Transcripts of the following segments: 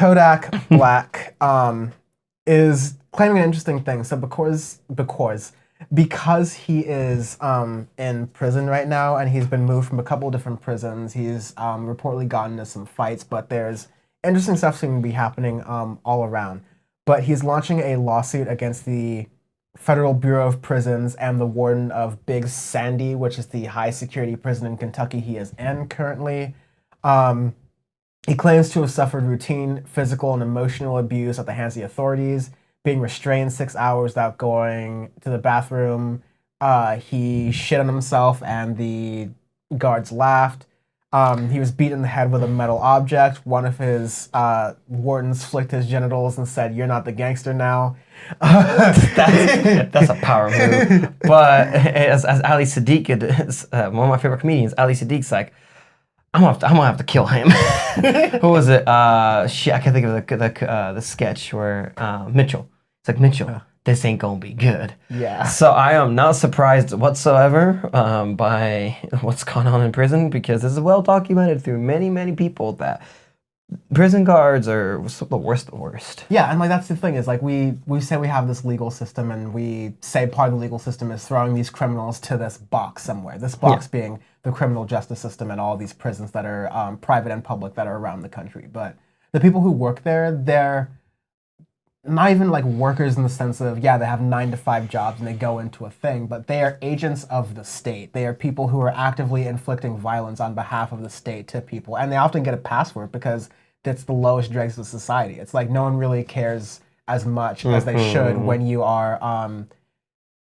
Kodak Black is claiming an interesting thing. So because he is in prison right now, and he's been moved from a couple of different prisons. He's reportedly gotten into some fights, but there's interesting stuff seeming to be happening all around. But he's launching a lawsuit against the Federal Bureau of Prisons and the warden of Big Sandy, which is the high security prison in Kentucky he is in currently. He claims to have suffered routine physical and emotional abuse at the hands of the authorities, being restrained 6 hours without going to the bathroom. He shit on himself and the guards laughed. He was beaten in the head with a metal object. One of his wardens flicked his genitals and said, "You're not the gangster now." That's a power move. But as Ali Sadiq, one of my favorite comedians, Ali Sadiq's like, I'm gonna have to kill him. Who was it? Shit, I can't think of the sketch where Mitchell. It's like, Mitchell, this ain't gonna be good. Yeah. So I am not surprised whatsoever by what's gone on in prison, because this is well documented through many people that prison guards are the worst. Yeah, and like that's the thing is like we say we have this legal system, and we say part of the legal system is throwing these criminals to this box somewhere. This box being the criminal justice system and all these prisons that are private and public that are around the country. But the people who work there, they're not even like workers in the sense of, yeah, they have 9-to-5 jobs and they go into a thing, but they are agents of the state. They are people who are actively inflicting violence on behalf of the state to people, and they often get a pass for it because it's the lowest dregs of society. It's like no one really cares as much as they should when you are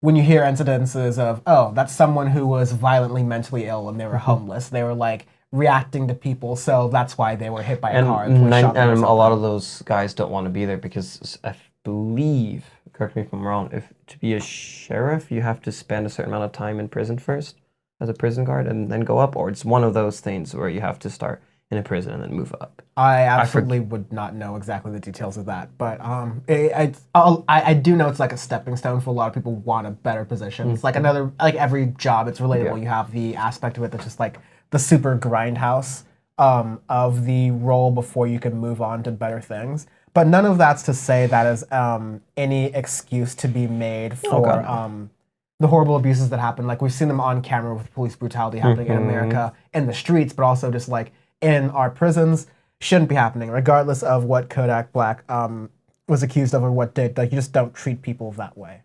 when you hear incidences of, oh, that's someone who was violently mentally ill and they were homeless. They were like reacting to people, so that's why they were hit by a car. And a lot of those guys don't want to be there because I believe, correct me if I'm wrong, if to be a sheriff, you have to spend a certain amount of time in prison first as a prison guard and then go up, or it's one of those things where you have to start in a prison and then move up. I absolutely would not know exactly the details of that, but I do know it's like a stepping stone for a lot of people who want a better position. It's like another, like every job, it's relatable. You have the aspect of it that's just like the super grindhouse of the role before you can move on to better things. But none of that's to say that is any excuse to be made for the horrible abuses that happen. Like we've seen them on camera with police brutality happening in America, in the streets, but also just like in our prisons. Shouldn't be happening, regardless of what Kodak Black was accused of or what did. Like you just don't treat people that way.